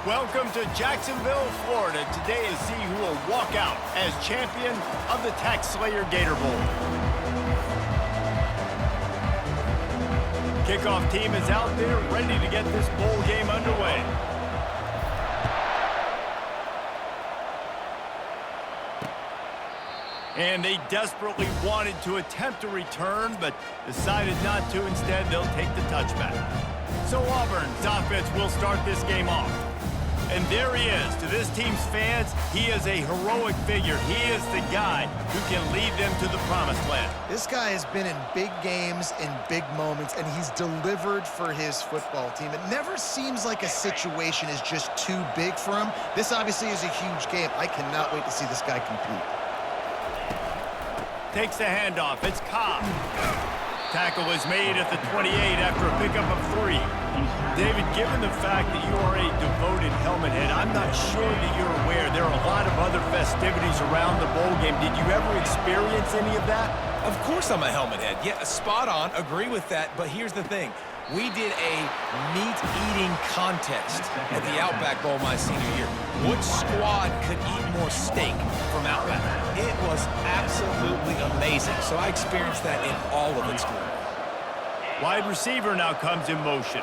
Welcome to Jacksonville, Florida. Today is see who will walk out as champion of the Tax Slayer Gator Bowl. Kickoff team is out there ready to get this bowl game underway. And they desperately wanted to attempt a return, but decided not to. Instead, they'll take the touchback. So Auburn's offense will start this game off. And there he is. To this team's fans, he is a heroic figure. He is the guy who can lead them to the promised land. This guy has been in big games, in big moments, and he's delivered for his football team. It never seems like a situation is just too big for him. This obviously is a huge game. I cannot wait to see this guy compete. Takes the handoff. It's Cobb. Tackle is made at the 28 after a pickup of 3. David, given the fact that you are a devoted helmet head, I'm not sure that you're aware there are a lot of other festivities around the bowl game. Did you ever experience any of that? Of course I'm a helmet head. Yeah, spot on. Agree with that. But here's the thing. We did a meat-eating contest at the Outback Bowl my senior year. Which squad could eat more steak from Outback? It was absolutely amazing. So I experienced that in all of its glory. Wide receiver now comes in motion.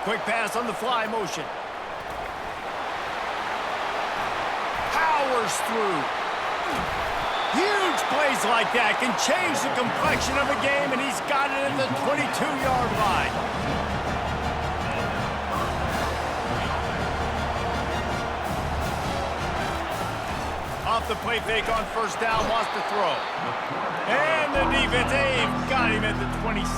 Quick pass on the fly motion. Powers through. Huge plays like that can change the complexion of a game, and he's got it at the 22-yard line. Off the play fake on first down, lost the throw. And the defense, they've got him at the 27.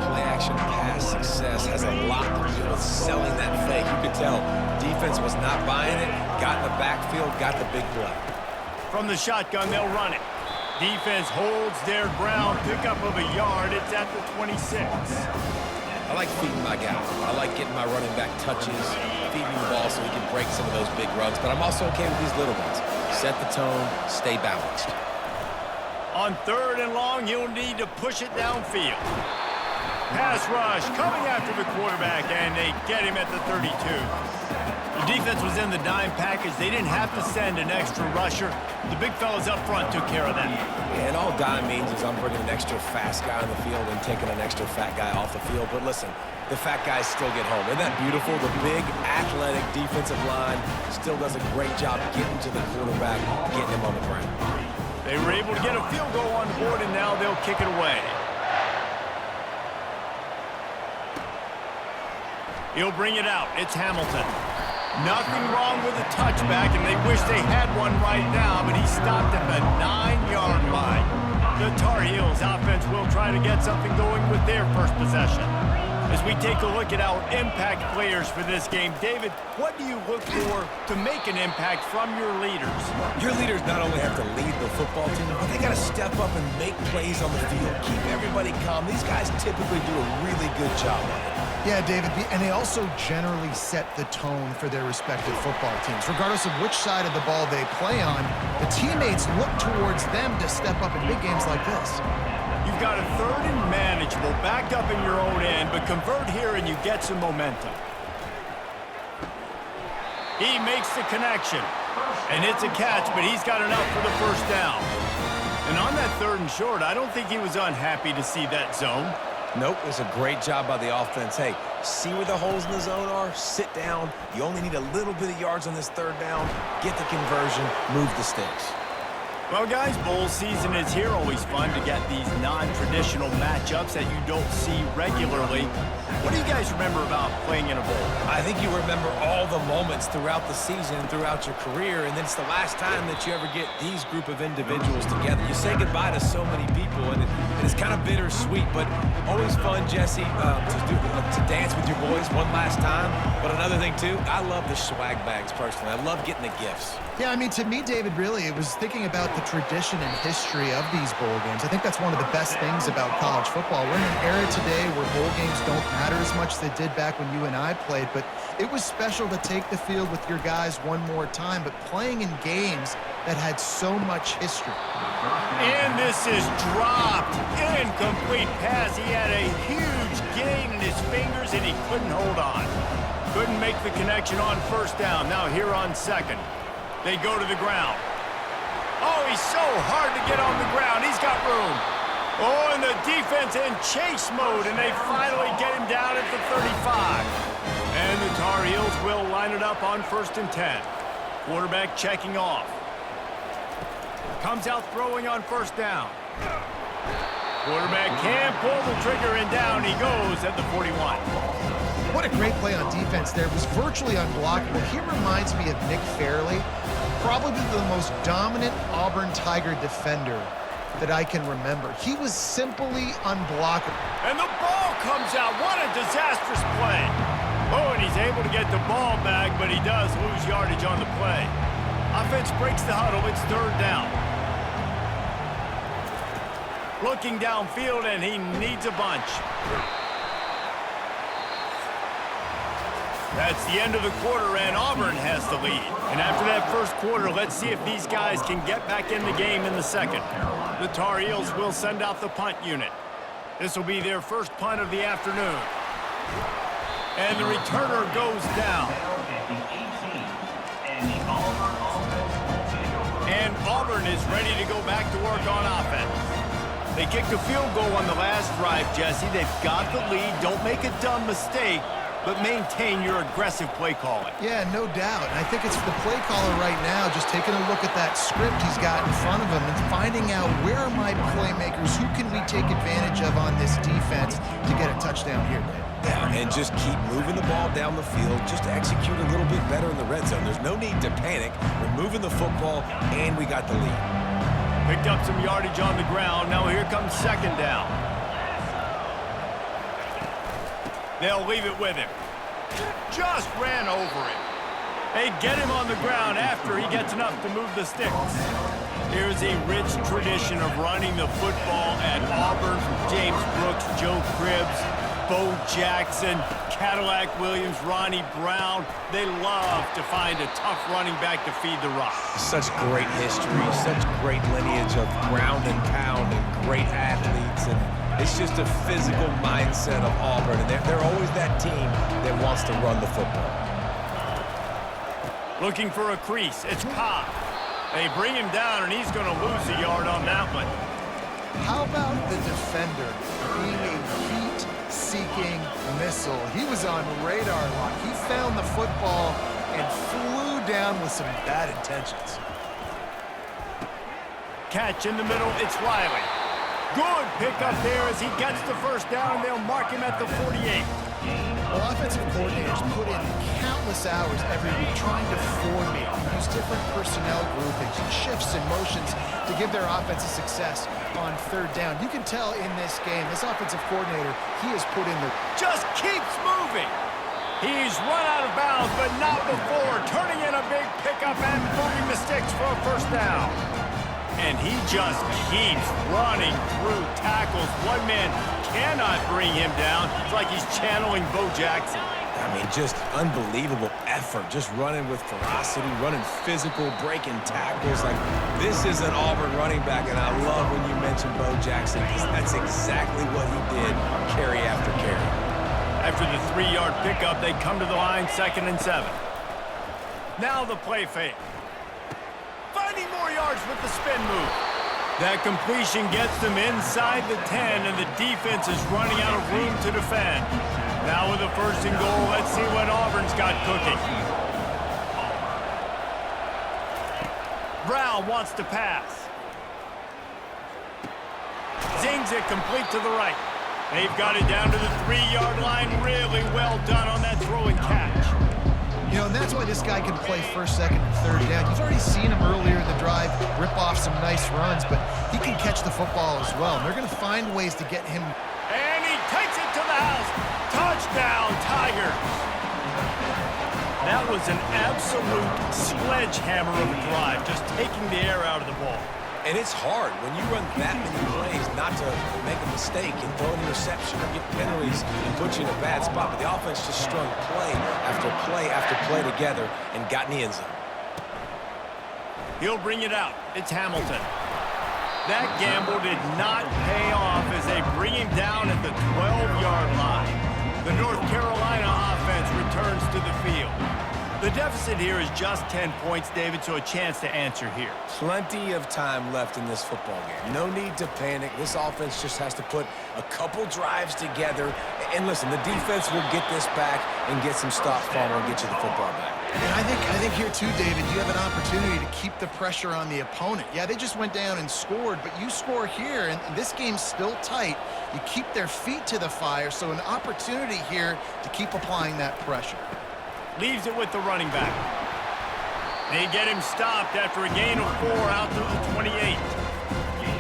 Play-action pass success has a lot to do with selling that fake. You could tell defense was not buying it, got in the backfield, got the big play. From the shotgun, they'll run it. Defense holds their ground, pickup of a yard. It's at the 26. I like feeding my guy. I like getting my running back touches, feeding the ball so he can break some of those big runs. But I'm also okay with these little ones. Set the tone, stay balanced. On 3rd and long, you'll need to push it downfield. Pass rush coming after the quarterback, and they get him at the 32. The defense was in the dime package. They didn't have to send an extra rusher. The big fellas up front took care of that. Yeah, and all dime means is I'm bringing an extra fast guy on the field and taking an extra fat guy off the field. But listen, the fat guys still get home. Isn't that beautiful? The big, athletic defensive line still does a great job getting to the quarterback, getting him on the ground. They were able to get a field goal on the board, and now they'll kick it away. He'll bring it out. It's Hamilton. Nothing wrong with a touchback, and they wish they had one right now, but he stopped at the 9-yard line. The Tar Heels offense will try to get something going with their first possession. As we take a look at our impact players for this game, David, what do you look for to make an impact from your leaders? Your leaders not only have to lead the football team, but they got to step up and make plays on the field, keep everybody calm. These guys typically do a really good job of it. Yeah, David, and they also generally set the tone for their respective football teams. Regardless of which side of the ball they play on, the teammates look towards them to step up in big games like this. You've got a 3rd and manageable, backed up in your own end, but convert here and you get some momentum. He makes the connection, and it's a catch, but he's got enough for the first down. And on that 3rd and short, I don't think he was unhappy to see that zone. Nope, it was a great job by the offense. Hey, see where the holes in the zone are, sit down. You only need a little bit of yards on this 3rd down. Get the conversion, move the sticks. Well, guys, bowl season is here. Always fun to get these non-traditional matchups that you don't see regularly. What do you guys remember about playing in a bowl? I think you remember all the moments throughout the season, throughout your career, and then it's the last time that you ever get these group of individuals together. You say goodbye to so many people, and it's kind of bittersweet, but always fun, Jesse, to dance with your boys one last time. But another thing, too, I love the swag bags, personally. I love getting the gifts. Yeah, I mean, to me, David, really, it was thinking about the tradition and history of these bowl games. I think that's one of the best things about college football. We're in an era today where bowl games don't matter as much as they did back when you and I played, but it was special to take the field with your guys one more time, but playing in games that had so much history. And this is dropped. Incomplete pass. He had a huge gain in his fingers, and he couldn't hold on. Couldn't make the connection on first down. Now here on second. They go to the ground. Oh, he's so hard to get on the ground. He's got room. Oh, and the defense in chase mode, and they finally get him down at the 35. And the Tar Heels will line it up on 1st and 10. Quarterback checking off. Comes out throwing on first down. Quarterback can't pull the trigger, and down he goes at the 41. What a great play on defense there. It was virtually unblockable. He reminds me of Nick Fairley, probably the most dominant Auburn Tiger defender that I can remember. He was simply unblockable. And the ball comes out. What a disastrous play. Oh, and he's able to get the ball back, but he does lose yardage on the play. Offense breaks the huddle. It's 3rd down. Looking downfield, and he needs a bunch. That's the end of the quarter, and Auburn has the lead. And after that first quarter, let's see if these guys can get back in the game in the second. The Tar Heels will send out the punt unit. This will be their first punt of the afternoon. And the returner goes down. And Auburn is ready to go back to work on offense. They kicked a field goal on the last drive, Jesse. They've got the lead. Don't make a dumb mistake, but maintain your aggressive play calling. Yeah, no doubt. And I think it's the play caller right now just taking a look at that script he's got in front of him and finding out where are my playmakers, who can we take advantage of on this defense to get a touchdown here, Dave. Yeah, and just keep moving the ball down the field. Just execute a little bit better in the red zone. There's no need to panic. We're moving the football, and we got the lead. Picked up some yardage on the ground. Now here comes 2nd down. They'll leave it with him. Just ran over him. They get him on the ground after he gets enough to move the sticks. Here's a rich tradition of running the football at Auburn from James Brooks, Joe Cribbs, Bo Jackson, Cadillac Williams, Ronnie Brown. They love to find a tough running back to feed the rock. Such great history, such great lineage of ground and pound and great athletes. And it's just a physical mindset of Auburn. And they're always that team that wants to run the football. Looking for a crease. It's Cobb. They bring him down, and he's going to lose a yard on that one. How about the defender being a heat-seeking missile? He was on radar lock. He found the football and flew down with some bad intentions. Catch in the middle. It's Wiley. Good pickup there as he gets the first down, and they'll mark him at the 48. Well, offensive coordinators put in countless hours every week trying to formate and use different personnel groupings and shifts and motions to give their offense a success on 3rd down. You can tell in this game, this offensive coordinator, he has put in the... Just keeps moving. He's run out of bounds, but not before. Turning in a big pickup and moving the sticks for a first down. And he just keeps running through tackles. One man cannot bring him down. It's like he's channeling Bo Jackson. I mean, just unbelievable effort. Just running with ferocity, running physical, breaking tackles. Like, this is an Auburn running back, and I love when you mention Bo Jackson because that's exactly what he did carry after carry. After the 3-yard pickup, they come to the line, 2nd and 7. Now the play fake. Finding more yards with the spin move. That completion gets them inside the 10, and the defense is running out of room to defend. Now with a 1st and goal, let's see what Auburn's got cooking. Brown wants to pass. Zings it complete to the right. They've got it down to the 3-yard line. Really well done on that throw and catch. You know, and that's why this guy can play 1st, 2nd, and 3rd down. You've already seen him earlier in the drive rip off some nice runs, but he can catch the football as well. And they're going to find ways to get him. And he takes it to the house. Touchdown, Tigers. That was an absolute sledgehammer of a drive, just taking the air out of the ball. And it's hard when you run that many plays not to make a mistake and throw an interception or get penalties and put you in a bad spot. But the offense just strung play after play after play together and got in the end zone. He'll bring it out. It's Hamilton. That gamble did not pay off as they bring him down at the 12-yard line. The North Carolina offense returns to the The deficit here is just 10 points, David, so a chance to answer here. Plenty of time left in this football game. No need to panic. This offense just has to put a couple drives together. And listen, the defense will get this back and get some stops following and get you the football back. And I think here too, David, you have an opportunity to keep the pressure on the opponent. Yeah, they just went down and scored, but you score here, and this game's still tight. You keep their feet to the fire, so an opportunity here to keep applying that pressure. Leaves it with the running back. They get him stopped after a gain of 4 out to the 28.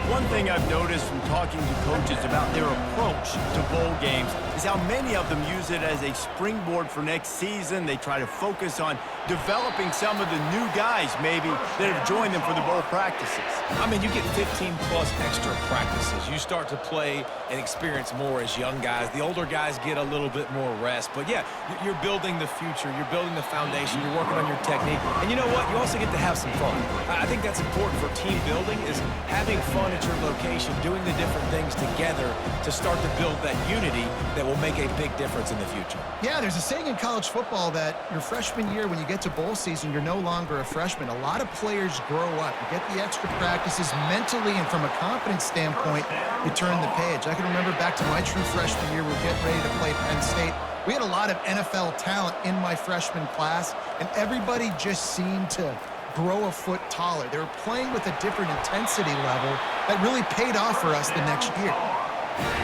One thing I've noticed from talking to coaches about their approach to bowl games is how many of them use it as a springboard for next season. They try to focus on developing some of the new guys, maybe, that have joined them for the bowl practices. I mean, you get 15-plus extra practices. You start to play and experience more as young guys. The older guys get a little bit more rest. But, yeah, you're building the future. You're building the foundation. You're working on your technique. And you know what? You also get to have some fun. I think that's important for team building, is having fun at your location, doing the different things together to start to build that unity that will make a big difference in the future. Yeah, there's a saying in college football that your freshman year, when you get to bowl season, you're no longer a freshman. A lot of players grow up. You get the extra practices mentally, and from a confidence standpoint, you turn the page. I can remember back to my true freshman year, we were getting ready to play Penn State. We had a lot of NFL talent in my freshman class, and everybody just seemed to grow a foot taller. They were playing with a different intensity level that really paid off for us the next year.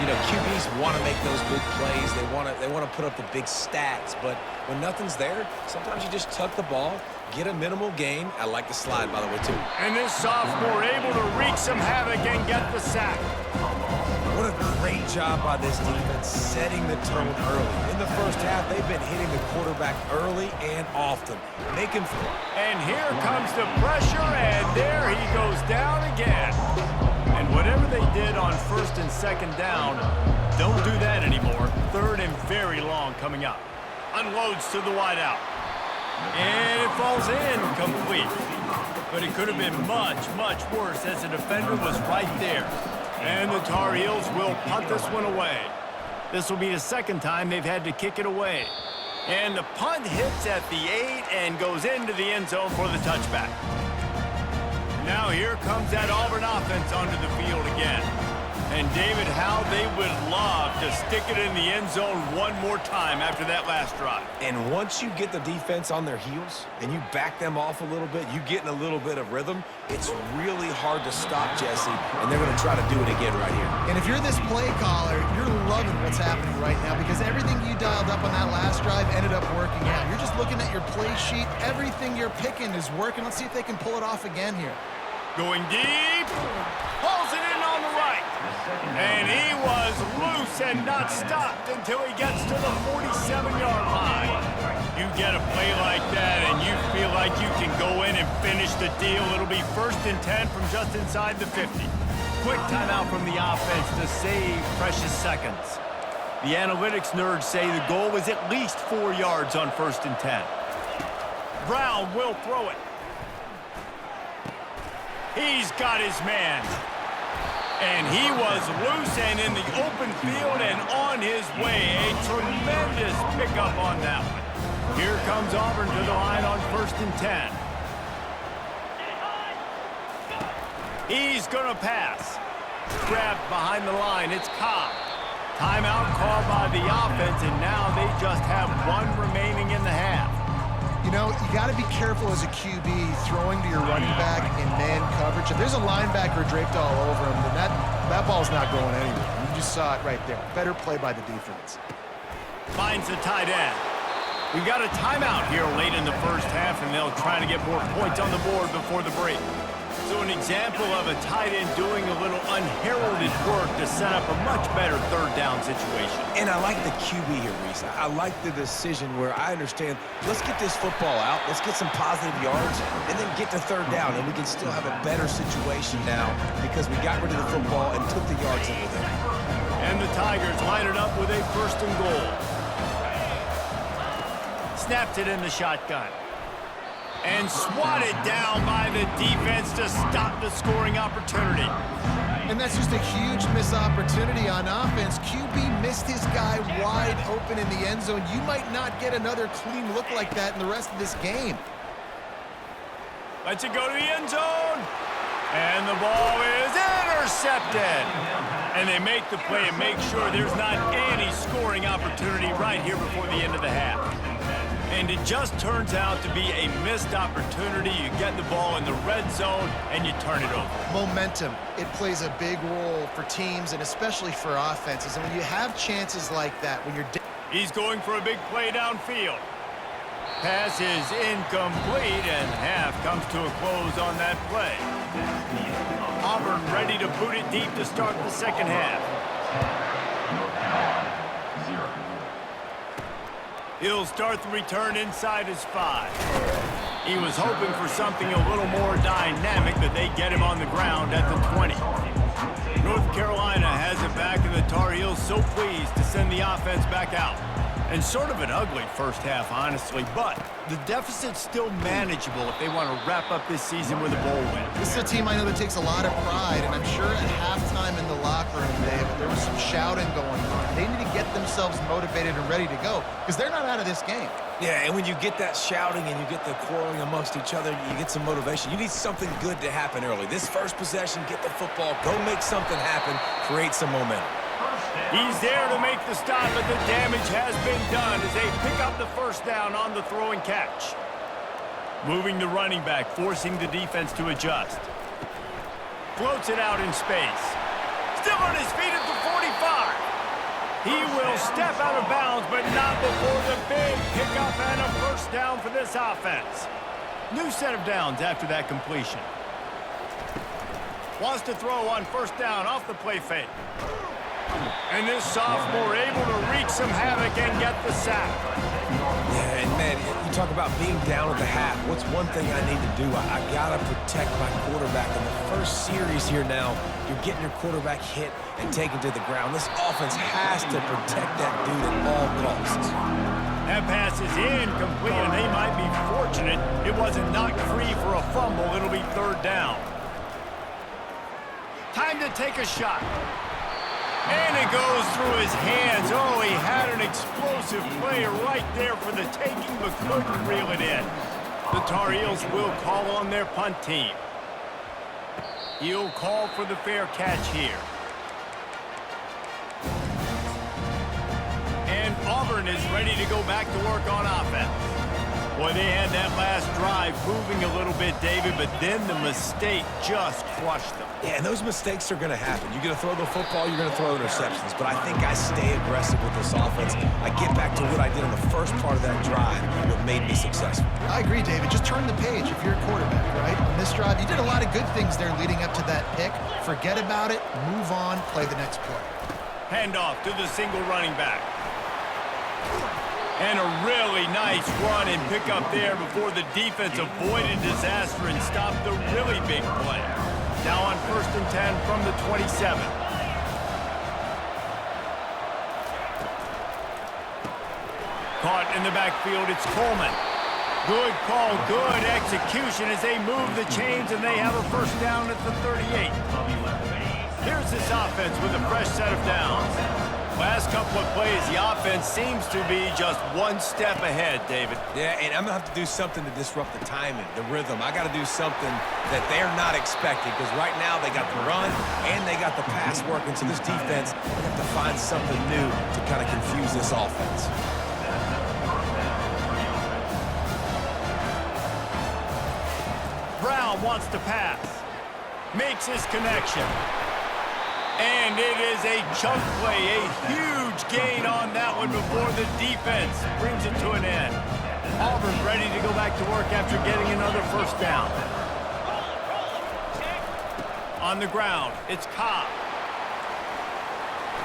You know, QBs want to make those big plays. They want to put up the big stats. But when nothing's there, sometimes you just tuck the ball, get a minimal gain. I like the slide, by the way, too. And this sophomore able to wreak some havoc and get the sack. What a great job by this defense setting the tone early. In the first half, they've been hitting the quarterback early and often, making for it. And here comes the pressure, and there he goes down again. And whatever they did on first and second down, don't do that anymore. Third and very long coming up. Unloads to the wideout. And it falls in complete. But it could have been much, much worse as the defender was right there. And the Tar Heels will punt this one away. This will be the second time they've had to kick it away. And the punt hits at the 8 and goes into the end zone for the touchback. Now here comes that Auburn offense onto the field again. And David, how they would love to stick it in the end zone one more time after that last drive. And once you get the defense on their heels and you back them off a little bit, you get in a little bit of rhythm, it's really hard to stop, Jesse, and they're going to try to do it again right here. And if you're this play caller, you're loving what's happening right now because everything you dialed up on that last drive ended up working out. You're just looking at your play sheet. Everything you're picking is working. Let's see if they can pull it off again here. Going deep. Pulls it in on the right. And he was loose and not stopped until he gets to the 47-yard line. You get a play like that and you feel like you can go in and finish the deal. It'll be 1st and 10 from just inside the 50. Quick timeout from the offense to save precious seconds. The analytics nerds say the goal was at least 4 yards on 1st and 10. Brown will throw it. He's got his man. And he was loose and in the open field and on his way. A tremendous pickup on that one. Here comes Auburn to the line on 1st and 10. He's going to pass. Grabbed behind the line. It's Cobb. Timeout called by the offense, and now they just have one remaining in the half. You know, you got to be careful as a QB throwing to your running back in man coverage. If there's a linebacker draped all over him, then that ball's not going anywhere. You just saw it right there. Better play by the defense. Finds the tight end. We've got a timeout here late in the first half, and they'll try to get more points on the board before the break. So an example of a tight end doing a little unheralded work to set up a much better third down situation. And I like the QB here, Reese. I like the decision where I understand, let's get this football out, let's get some positive yards, and then get to third down, and we can still have a better situation now because we got rid of the football and took the yards in with it. And the Tigers line it up with a 1st and goal. Snapped it in the shotgun. And swatted down by the defense to stop the scoring opportunity. And that's just a huge missed opportunity on offense. QB missed his guy wide open in the end zone. You might not get another clean look like that in the rest of this game. Lets it go to the end zone. And the ball is intercepted. And they make the play and make sure there's not any scoring opportunity right here before the end of the half. And it just turns out to be a missed opportunity. You get the ball in the red zone and you turn it over. Momentum, it plays a big role for teams and especially for offenses. And when you have chances like that, when you're... He's going for a big play downfield. Pass is incomplete, and half comes to a close on that play. Auburn ready to boot it deep to start the second half. He'll start the return inside his 5. He was hoping for something a little more dynamic, but they get him on the ground at the 20. North Carolina has it back, and the Tar Heels so pleased to send the offense back out. And sort of an ugly first half, honestly, but the deficit's still manageable if they want to wrap up this season with a bowl win. This is a team I know that takes a lot of pride, and I'm sure at halftime in the locker room, Dave, there was some shouting going on. They need to get themselves motivated and ready to go, because they're not out of this game. Yeah, and when you get that shouting and you get the quarreling amongst each other, you get some motivation. You need something good to happen early. This first possession, get the football, go make something happen, create some momentum. He's there to make the stop, but the damage has been done as they pick up the first down on the throw and catch. Moving the running back, forcing the defense to adjust. Floats it out in space. Still on his feet at the 45. He will step out of bounds, but not before the big pickup and a first down for this offense. New set of downs after that completion. Wants to throw on first down off the play fake. And this sophomore able to wreak some havoc and get the sack. Yeah, and man, you talk about being down at the half. What's one thing I need to do? I got to protect my quarterback. In the first series here now, you're getting your quarterback hit and taken to the ground. This offense has to protect that dude at all costs. That pass is incomplete, and they might be fortunate it wasn't knocked free for a fumble. It'll be third down. Time to take a shot. And it goes through his hands. Oh, he had an explosive play right there for the taking, but couldn't reel it in. The Tar Heels will call on their punt team. He'll call for the fair catch here. And Auburn is ready to go back to work on offense. Boy, they had that last drive moving a little bit, David, but then the mistake just crushed them. Yeah, and those mistakes are going to happen. You're going to throw the football, you're going to throw interceptions. But I think I stay aggressive with this offense. I get back to what I did on the first part of that drive, what made me successful. I agree, David. Just turn the page if you're a quarterback, right? On this drive, you did a lot of good things there leading up to that pick. Forget about it, move on, play the next play. Handoff to the single running back. And a really nice run and pick up there before the defense avoided disaster and stopped the really big play. Now on 1st and 10 from the 27. Caught in the backfield, it's Coleman. Good call, good execution as they move the chains and they have a first down at the 38. Here's this offense with a fresh set of downs. Last couple of plays, the offense seems to be just one step ahead, David. Yeah, and I'm going to have to do something to disrupt the timing, the rhythm. I got to do something that they're not expecting because right now they got the run and they got the pass working. So this defense, they have to find something new to kind of confuse this offense. Brown wants to pass. Makes his connection. And it is a chunk play, a huge gain on that one before the defense brings it to an end. Auburn ready to go back to work after getting another first down. On the ground, it's Cobb.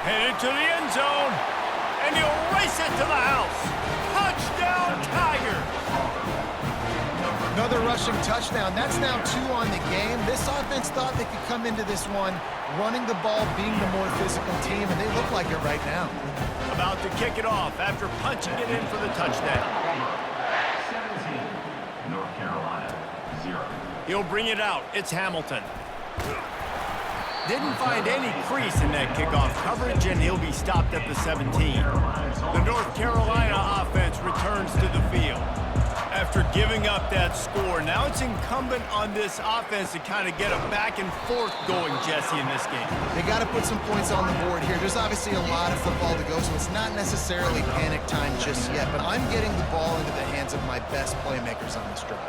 Headed to the end zone, and he'll race it to the house. Touchdown, Tigers! Another rushing touchdown. That's now 2 on the game. This offense thought they could come into this one running the ball, being the more physical team, and they look like it right now. About to kick it off after punching it in for the touchdown. 17, North Carolina, 0. He'll bring it out. It's Hamilton. Didn't find any crease in that kickoff coverage, and he'll be stopped at the 17. The North Carolina offense returns to the field. After giving up that score, now it's incumbent on this offense to kind of get a back and forth going, Jesse, in this game. They got to put some points on the board here. There's obviously a lot of football to go, so it's not necessarily panic time just yet, but I'm getting the ball into the hands of my best playmakers on this drive.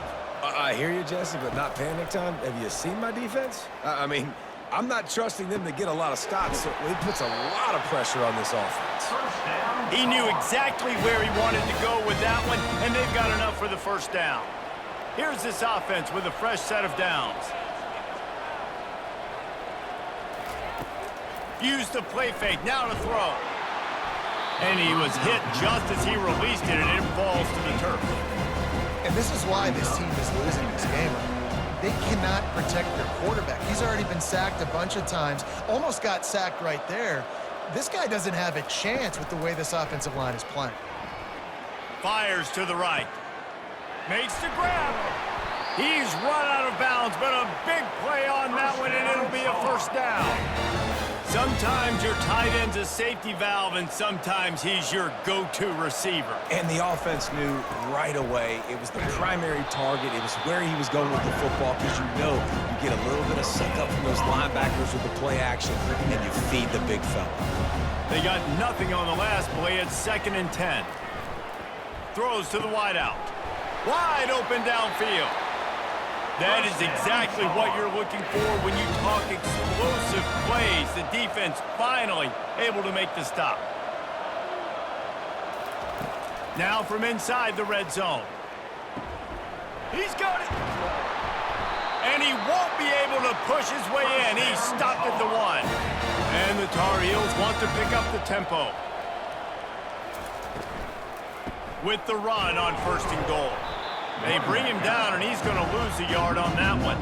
I hear you, Jesse, but not panic time. Have you seen my defense? I mean, I'm not trusting them to get a lot of stops, so it puts a lot of pressure on this offense. He knew exactly where he wanted to go with that one, and they've got enough for the first down. Here's this offense with a fresh set of downs. Use the play fake, now to throw. And he was hit just as he released it, and it falls to the turf. And this is why this team is losing this game. They cannot protect their quarterback. He's already been sacked a bunch of times, almost got sacked right there. This guy doesn't have a chance with the way this offensive line is playing. Fires to the right. Makes the grab. He's run out of bounds, but a big play on that one, and it'll be a first down. Sometimes your tight end's a safety valve, and sometimes he's your go-to receiver. And the offense knew right away it was the primary target. It was where he was going with the football, because you know you get a little bit of suck up from those linebackers with the play action, and you feed the big fella. They got nothing on the last play. It's 2nd and 10. Throws to the wideout. Wide open downfield. That is exactly what you're looking for when you talk explosive plays. The defense finally able to make the stop. Now from inside the red zone. He's got it. And he won't be able to push his way in. He's stopped at the 1. And the Tar Heels want to pick up the tempo. With the run on 1st and goal. They bring him down, and he's going to lose a yard on that one.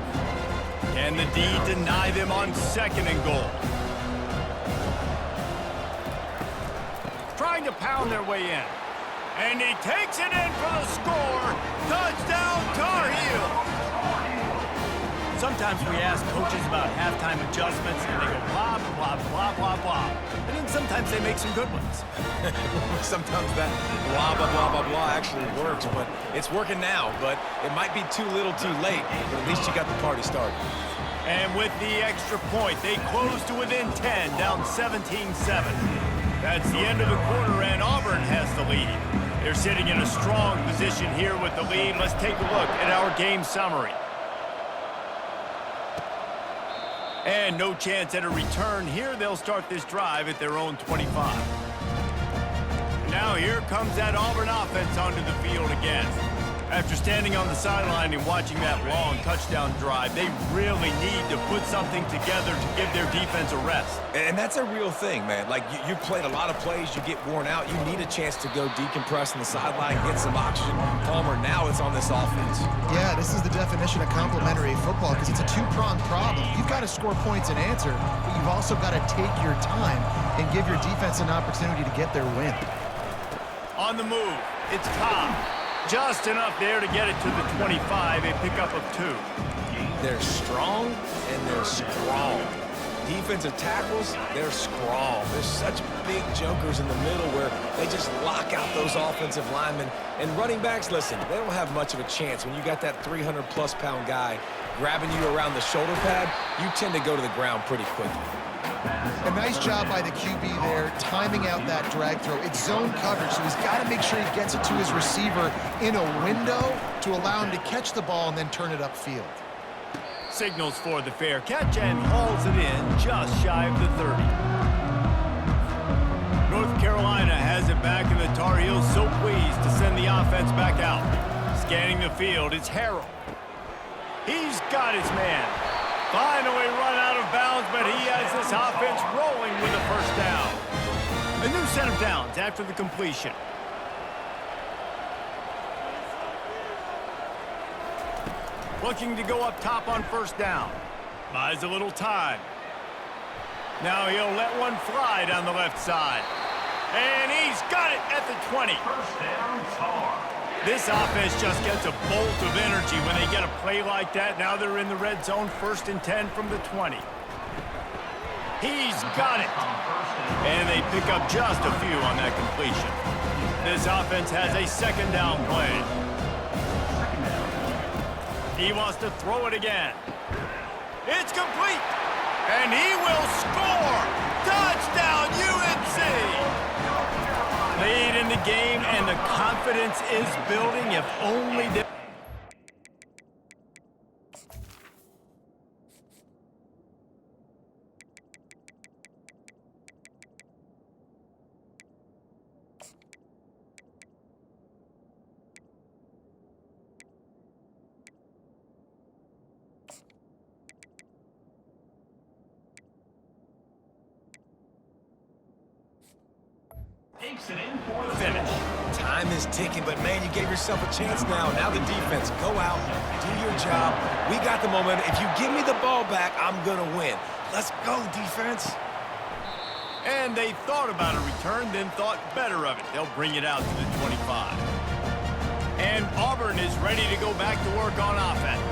Can the D deny them on 2nd and goal? Trying to pound their way in. And he takes it in for the score. Touchdown, Tar Heels! Sometimes we ask coaches about halftime adjustments, and they go blah, blah, blah, blah, blah. And then sometimes they make some good ones. Sometimes that blah, blah, blah, blah, blah actually works, but it's working now. But it might be too little too late, but at least you got the party started. And with the extra point, they close to within 10, down 17-7. That's the end of the quarter, and Auburn has the lead. They're sitting in a strong position here with the lead. Let's take a look at our game summary. And no chance at a return here. They'll start this drive at their own 25. Now here comes that Auburn offense onto the field again. After standing on the sideline and watching that long touchdown drive, they really need to put something together to give their defense a rest. And that's a real thing, man. Like, you played a lot of plays, you get worn out, you need a chance to go decompress on the sideline, get some oxygen. Palmer, now it's on this offense. Yeah, this is the definition of complementary football, because it's a two-pronged problem. You've got to score points and answer, but you've also got to take your time and give your defense an opportunity to get their win. On the move, it's Cobb. Just enough there to get it to the 25, a pickup of 2. They're strong and they're strong. Defensive tackles, they're strong. There's such big jokers in the middle where they just lock out those offensive linemen. And running backs, listen, they don't have much of a chance. When you got that 300-plus pound guy grabbing you around the shoulder pad, you tend to go to the ground pretty quickly. A nice job by the QB there, timing out that drag throw. It's zone coverage, so he's got to make sure he gets it to his receiver in a window to allow him to catch the ball and then turn it upfield. Signals for the fair catch and hauls it in just shy of the 30. North Carolina has it back, and the Tar Heels so pleased to send the offense back out. Scanning the field, it's Harrell. He's got his man. Finally run out of bounds, but he has this offense rolling with a first down. A new set of downs after the completion. Looking to go up top on first down. Buys a little time. Now he'll let one fly down the left side. And he's got it at the 20. First down, Tar. This offense just gets a bolt of energy when they get a play like that. Now they're in the red zone, 1st and 10 from the 20. He's got it. And they pick up just a few on that completion. This offense has a second down play. He wants to throw it again. It's complete. And he will score. Touchdown, UNC. Lead in the game, and the confidence is building. If only they... finish. Time is ticking, but man, you gave yourself a chance now. Now the defense, go out, do your job. We got the momentum. If you give me the ball back, I'm gonna win. Let's go, defense. And they thought about a return, then thought better of it. They'll bring it out to the 25. And Auburn is ready to go back to work on offense.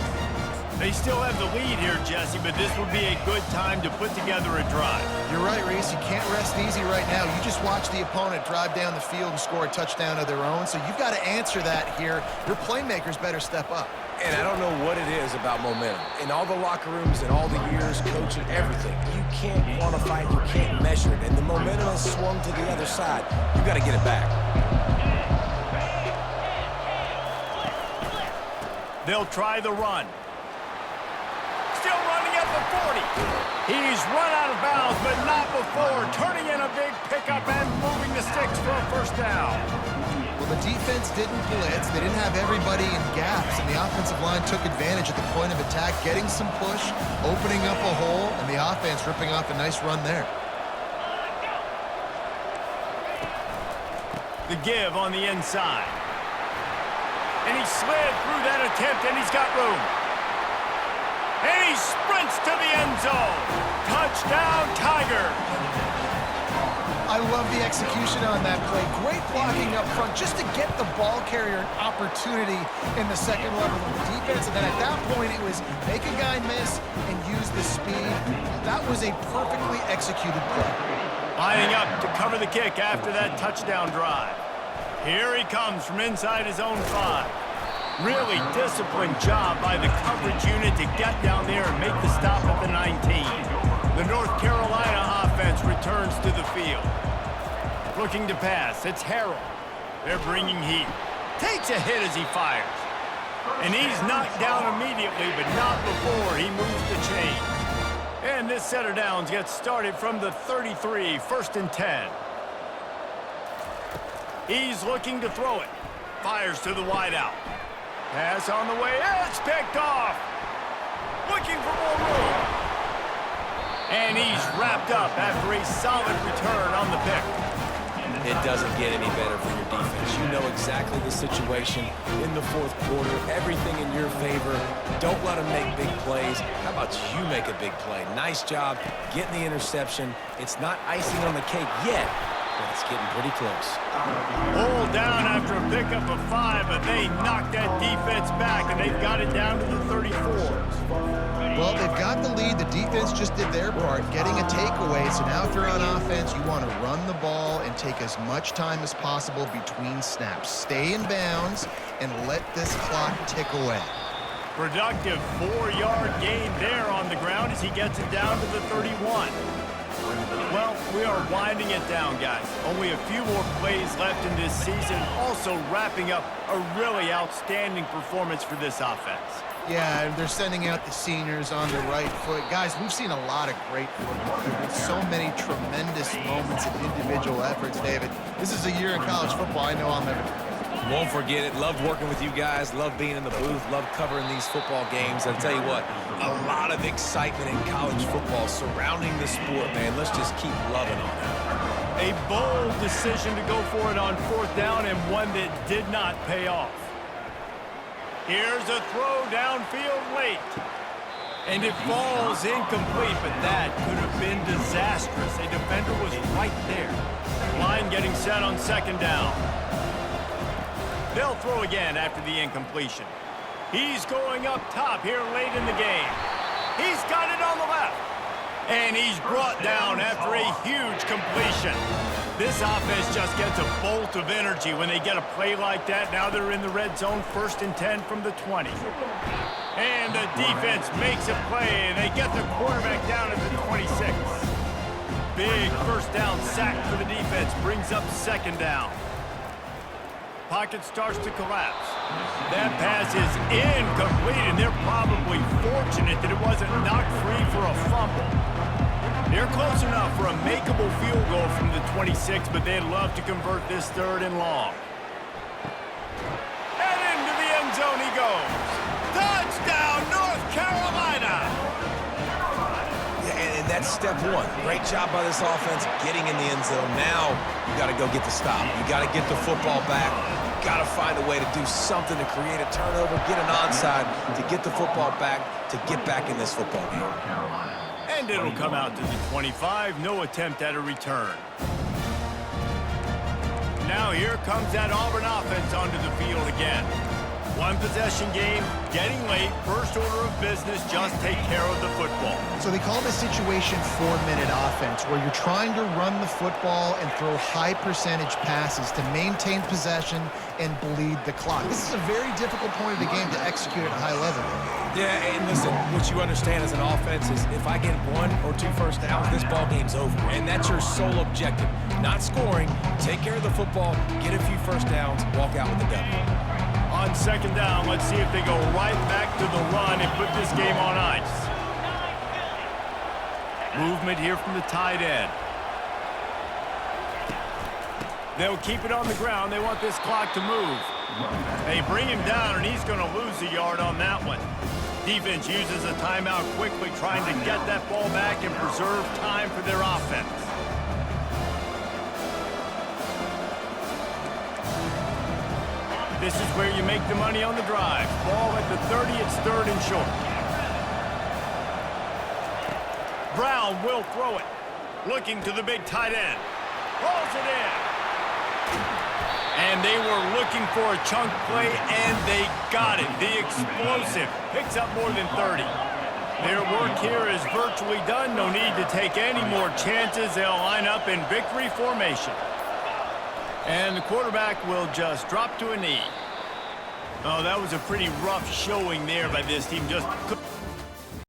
They still have the lead here, Jesse, but this would be a good time to put together a drive. You're right, Reese. You can't rest easy right now. You just watch the opponent drive down the field and score a touchdown of their own, so you've got to answer that here. Your playmakers better step up. And I don't know what it is about momentum. In all the locker rooms and all the years coaching, everything, you can't quantify it, you can't measure it. And the momentum has swung to the other side. You got to get it back. They'll try the run. Still running at the 40. He's run out of bounds, but not before. Turning in a big pickup and moving the sticks for a first down. Well, the defense didn't blitz. They didn't have everybody in gaps, and the offensive line took advantage at the point of attack, getting some push, opening up a hole, and the offense ripping off a nice run there. The give on the inside. And he slid through that attempt, and he's got room. And he sprints to the end zone. Touchdown, Tigers. I love the execution on that play. Great blocking up front just to get the ball carrier an opportunity in the second level of the defense. And then at that point, it was make a guy miss and use the speed. That was a perfectly executed play. Lining up to cover the kick after that touchdown drive. Here he comes from inside his own 5. Really disciplined job by the coverage unit to get down there and make the stop at the 19. The North Carolina offense returns to the field. Looking to pass, it's Harrell. They're bringing heat. Takes a hit as he fires. And he's knocked down immediately, but not before he moves the chains. And this set of downs gets started from the 33, 1st and 10. He's looking to throw it. Fires to the wideout. Pass on the way. It's picked off. Looking for more room. And he's wrapped up after a solid return on the pick. It doesn't get any better for your defense. You know exactly the situation in the fourth quarter. Everything in your favor. Don't let them make big plays. How about you make a big play? Nice job getting the interception. It's not icing on the cake yet, but it's getting pretty close. Hold down after a pickup of 5, but they knocked that defense back, and they've got it down to the 34. Well, they've got the lead. The defense just did their part, getting a takeaway. So now if you're on offense, you want to run the ball and take as much time as possible between snaps. Stay in bounds and let this clock tick away. Productive 4-yard gain there on the ground as he gets it down to the 31. Well, we are winding it down, guys. Only a few more plays left in this season. Also wrapping up a really outstanding performance for this offense. Yeah, they're sending out the seniors on the right foot. Guys, we've seen a lot of great football. There have been so many tremendous moments and individual efforts, David. This is a year in college football I know I'll never forget. Won't forget it. Loved working with you guys. Loved being in the booth. Loved covering these football games. I'll tell you what, a lot of excitement in college football surrounding the sport, man. Let's just keep loving on it. A bold decision to go for it on 4th down, and one that did not pay off. Here's a throw downfield late. And it falls incomplete, but that could have been disastrous. A defender was right there. Line getting set on 2nd down. They'll throw again after the incompletion. He's going up top here late in the game. He's got it on the left. And he's brought down after a huge completion. This offense just gets a bolt of energy when they get a play like that. Now they're in the red zone, 1st and 10 from the 20. And the defense makes a play, and they get the quarterback down at the 26. Big first down sack for the defense, brings up 2nd down. Pocket starts to collapse. That pass is incomplete, and they're probably fortunate that it wasn't knocked free for a fumble. They're close enough for a makeable field goal from the 26, but they'd love to convert this 3rd and long. And into the end zone he goes. Touchdown, North Carolina! Yeah, and that's step one. Great job by this offense getting in the end zone. Now you got to go get the stop. You got to get the football back. You got to find a way to do something to create a turnover, get an onside, to get the football back, to get back in this football game. And it'll come out to the 25. No attempt at a return. Now here comes that Auburn offense onto the field again. One possession game, getting late, first order of business, just take care of the football. So they call this situation 4-minute offense, where you're trying to run the football and throw high percentage passes to maintain possession and bleed the clock. This is a very difficult point of the game to execute at a high level. Yeah, and listen, what you understand as an offense is if I get 1 or 2 first downs, this ball game's over. And that's your sole objective. Not scoring, take care of the football, get a few first downs, walk out with the W. On 2nd down, let's see if they go right back to the run and put this game on ice. Movement here from the tight end. They'll keep it on the ground. They want this clock to move. They bring him down, and he's going to lose a yard on that one. Defense uses a timeout quickly, trying to get that ball back and preserve time for their offense. This is where you make the money on the drive. Ball at the 30, it's 3rd and short. Brown will throw it. Looking to the big tight end. Rolls it in. And they were looking for a chunk play, and they got it. The explosive picks up more than 30. Their work here is virtually done. No need to take any more chances. They'll line up in victory formation. And the quarterback will just drop to a knee. Oh, that was a pretty rough showing there by this team. Just